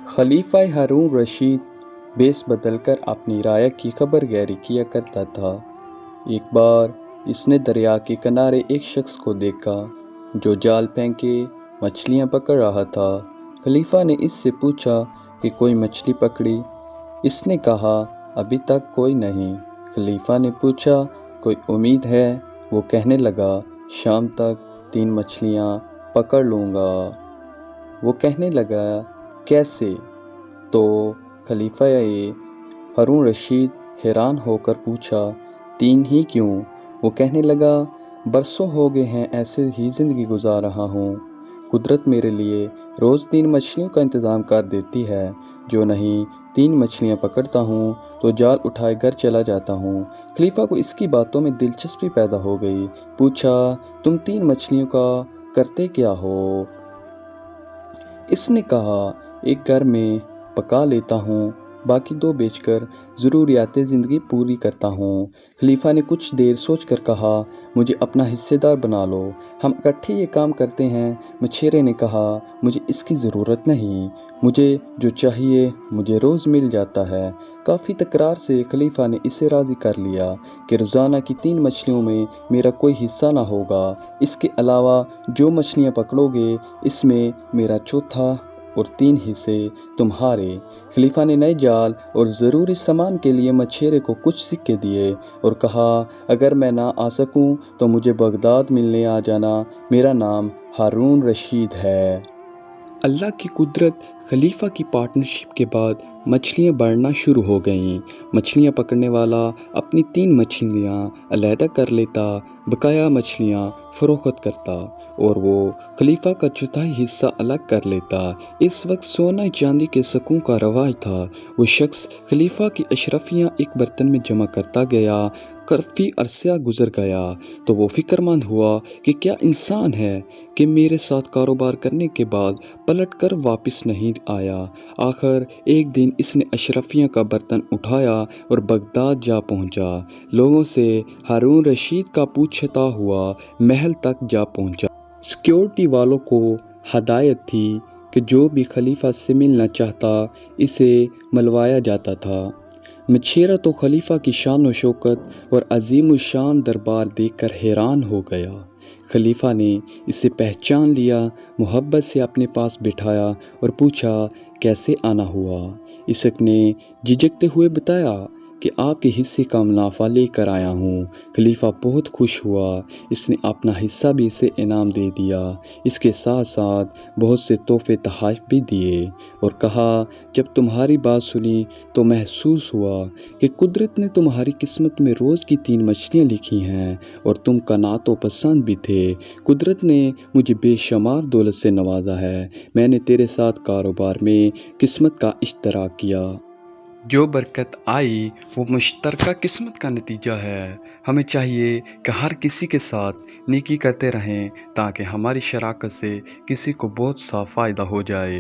खलीफा हारून Rashid base बदल कर अपनी राय की खबरगेरी किया करता था। एक बार इसने दरिया के किनारे एक शख्स को देखा जो जाल फेंके मछलियां पकड़ रहा था। खलीफा ने इससे पूछा कि कोई मछली पकड़ी? इसने कहा, अभी तक कोई नहीं। खलीफा ने पूछा, कोई उम्मीद है? वो कहने लगा, शाम तक 3 मछलियां पकड़ लूँगा। वो कहने लगा, कैसे? तो खलीफा हारून रशीद हैरान होकर पूछा, 3 ही क्यों? वो कहने लगा, बरसों हो गए हैं ऐसे ही ज़िंदगी गुजार रहा हूँ। कुदरत मेरे लिए रोज़ 3 मछलियों का इंतज़ाम कर देती है। जो नहीं 3 मछलियाँ पकड़ता हूँ तो जाल उठाए घर चला जाता हूँ। खलीफा को इसकी बातों में दिलचस्पी पैदा हो गई। पूछा, तुम 3 मछलियों का करते क्या हो? इसने कहा, एक घर में पका लेता हूँ, बाकी 2 बेचकर ज़रूरियात ज़िंदगी पूरी करता हूँ। खलीफा ने कुछ देर सोचकर कहा, मुझे अपना हिस्सेदार बना लो, हम इकट्ठे ये काम करते हैं। मछेरे ने कहा, मुझे इसकी ज़रूरत नहीं, मुझे जो चाहिए मुझे रोज़ मिल जाता है। काफ़ी तकरार से खलीफा ने इसे राज़ी कर लिया कि रोज़ाना की 3 मछलियों में मेरा कोई हिस्सा ना होगा। इसके अलावा जो मछलियाँ पकड़ोगे इसमें मेरा चौथा और 3 हिस्से तुम्हारे। खलीफा ने नए जाल और ज़रूरी सामान के लिए मछेरे को कुछ सिक्के दिए और कहा, अगर मैं ना आ सकूं तो मुझे बगदाद मिलने आ जाना, मेरा नाम हारून रशीद है। अल्लाह की कुदरत, खलीफा की पार्टनरशिप के बाद मछलियाँ बढ़ना शुरू हो गईं। मछलियाँ पकड़ने वाला अपनी 3 मछलियाँ अलहदा कर लेता, बकाया मछलियाँ फ़रोख्त करता और वो खलीफा का चौथाई हिस्सा अलग कर लेता। इस वक्त सोना चांदी के सकूं का रवाज था। वो शख्स खलीफा की अशरफियाँ एक बर्तन में जमा करता गया। काफ़ी अरसा गुजर गया तो वो फिक्रमंद हुआ कि क्या इंसान है कि मेरे साथ कारोबार करने के बाद पलट कर वापस नहीं आया। आखिर एक दिन इसने अशरफियाँ का बर्तन उठाया और बगदाद जा पहुँचा। लोगों से हारून रशीद का पूछता हुआ महल तक जा पहुँचा। सिक्योरिटी वालों को हदायत थी कि जो भी खलीफा से मिलना चाहता इसे मलवाया जाता था। मछेरा तो खलीफा की शान व शौकत और अजीम शान दरबार देखकर हैरान हो गया। खलीफा ने इसे पहचान लिया, मोहब्बत से अपने पास बिठाया और पूछा, कैसे आना हुआ? इसक ने झिझकते हुए बताया कि आपके हिस्से का मुनाफा लेकर आया हूँ। खलीफा बहुत खुश हुआ। इसने अपना हिस्सा भी इसे इनाम दे दिया। इसके साथ साथ बहुत से तोहफे तोहफ़ भी दिए और कहा, जब तुम्हारी बात सुनी तो महसूस हुआ कि कुदरत ने तुम्हारी किस्मत में रोज़ की 3 मछलियाँ लिखी हैं और तुम कनातो पसंद भी थे। कुदरत ने मुझे बेशुमार दौलत से नवाजा है। मैंने तेरे साथ कारोबार में किस्मत का इश्तराक किया। जो बरकत आई वो मुश्तरका किस्मत का नतीजा है। हमें चाहिए कि हर किसी के साथ नेकी करते रहें ताकि हमारी शराकत से किसी को बहुत सा फ़ायदा हो जाए।